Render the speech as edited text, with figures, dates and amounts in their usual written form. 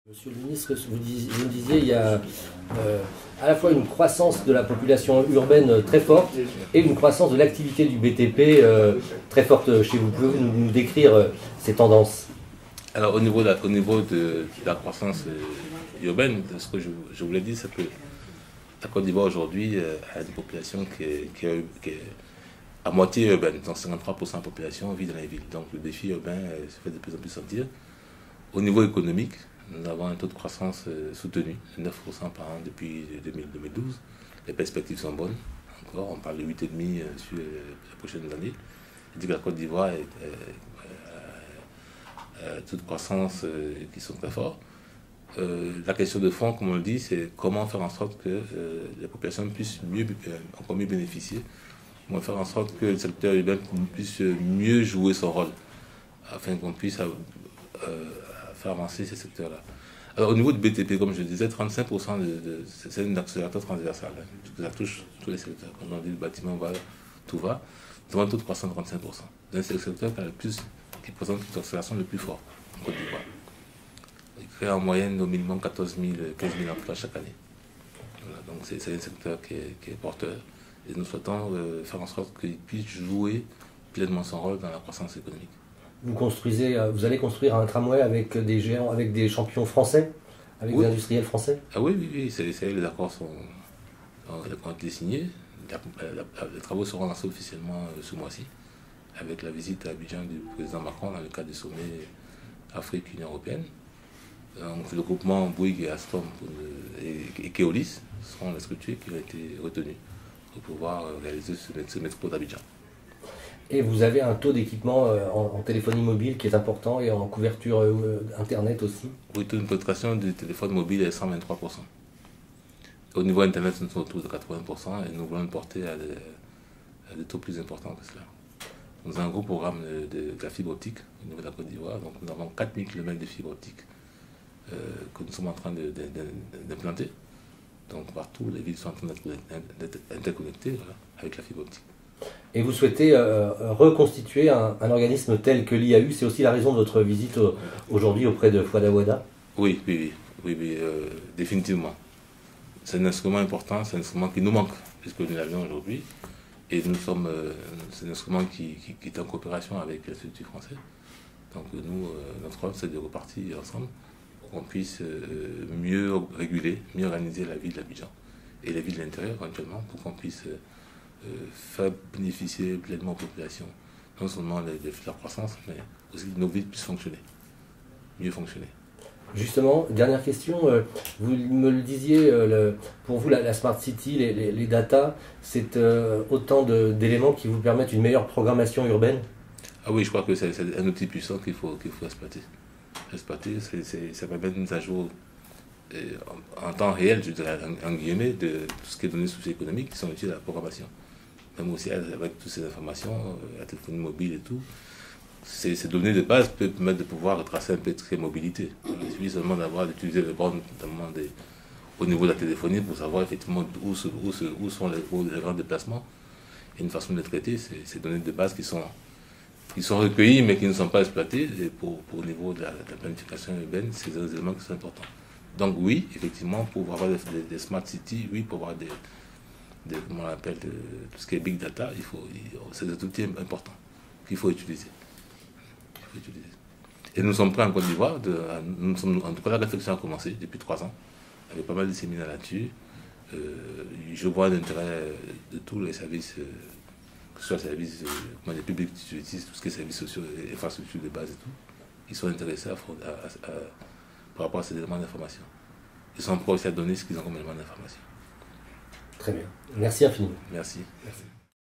Monsieur le ministre, vous me disiez, il y a à la fois une croissance de la population urbaine très forte et une croissance de l'activité du BTP très forte chez vous. Pouvez-vous nous décrire ces tendances? Alors au niveau de la croissance urbaine, ce que je voulais dire, c'est que la Côte d'Ivoire aujourd'hui a une population qui est à moitié urbaine, donc 53% de la population vit dans les villes. Donc le défi urbain se fait de plus en plus sentir. Au niveau économique, nous avons un taux de croissance soutenu, 9% par an depuis 2012. Les perspectives sont bonnes. Encore, on parle de 8,5% sur les prochaines années. Je dis que la Côte d'Ivoire a un taux de croissance qui sont très forts. La question de fond, comme on le dit, c'est comment faire en sorte que les populations puissent encore mieux bénéficier. Comment faire en sorte que le secteur urbain puisse mieux jouer son rôle, afin qu'on puisse faire avancer ces secteurs-là. Alors au niveau du BTP, comme je disais, 35% c'est un accélérateur transversal, hein, ça touche tous les secteurs. Comme on dit, le bâtiment va, tout va. Nous avons un taux de croissance de 35%. C'est le secteur qui présente l'accélération le plus fort en Côte d'Ivoire. Il crée en moyenne au minimum 14 000, 15 000 emplois chaque année. Voilà, donc c'est un secteur qui est porteur. Et nous souhaitons faire en sorte qu'il puisse jouer pleinement son rôle dans la croissance économique. Vous allez construire un tramway avec des géants, avec des champions français, avec des industriels français? Ah oui, les accords ont été signés. Les travaux seront lancés officiellement ce mois-ci, avec la visite à Abidjan du président Macron dans le cadre du sommet Afrique-Union européenne. Donc, le groupement Bouygues et Alstom et Keolis seront les structures qui ont été retenues pour pouvoir réaliser ce métro d'Abidjan. Et vous avez un taux d'équipement en téléphonie mobile qui est important et en couverture Internet aussi? Oui, taux de pénétration du téléphone mobile est 123%. Au niveau Internet, nous sommes autour de 80% et nous voulons le porter à des taux plus importants que cela. Nous avons un gros programme de la fibre optique au niveau de la Côte d'Ivoire. Donc nous avons 4000 km de fibre optique que nous sommes en train d'implanter. Donc partout, les villes sont en train d'être interconnectées, voilà, avec la fibre optique. Et vous souhaitez reconstituer un organisme tel que l'IAU, c'est aussi la raison de votre visite aujourd'hui auprès de Fouad Aouada? Oui, définitivement. C'est un instrument important, c'est un instrument qui nous manque, puisque nous l'avions aujourd'hui. Et c'est un instrument qui est en coopération avec l'Institut français. Donc nous, notre rôle, c'est de repartir ensemble pour qu'on puisse mieux réguler, mieux organiser la ville d'Abidjan et les villes de l'intérieur éventuellement, pour qu'on puisse faire bénéficier pleinement aux populations, non seulement de la croissance, mais aussi que nos villes puissent fonctionner, mieux fonctionner. Justement, dernière question, vous me le disiez, pour vous la Smart City, les data, c'est autant d'éléments qui vous permettent une meilleure programmation urbaine? Ah oui, je crois que c'est un outil puissant qu'il faut exploiter. Ça permet de mise à jour en temps réel, je dirais, en guillemets, de tout ce qui est données socio-économiques qui sont utiles à la programmation. Même aussi avec toutes ces informations, la téléphonie mobile et tout, ces données de base peuvent permettre de pouvoir retracer un peu toutes les mobilités. Il suffit seulement d'utiliser les bornes, notamment au niveau de la téléphonie, pour savoir effectivement où sont les grands déplacements. Et une façon de les traiter, ces données de base qui sont recueillies mais qui ne sont pas exploitées. Et pour au niveau de la planification urbaine, c'est des éléments qui sont importants. Donc oui, effectivement, pour avoir des smart cities, oui, pour avoir comment on appelle, tout ce qui est big data, c'est des outils importants qu'il faut utiliser. Et nous sommes prêts en Côte d'Ivoire, en tout cas la réflexion a commencé depuis 3 ans, avec pas mal de séminaires là-dessus. Je vois l'intérêt de tous les services, que ce soit les services des publics qui utilisent tout ce qui est services sociaux et infrastructures de base et tout. Ils sont intéressés par rapport à ces éléments d'information. Ils sont prêts aussi à donner ce qu'ils ont comme éléments d'information. Très bien. Merci infiniment. Merci.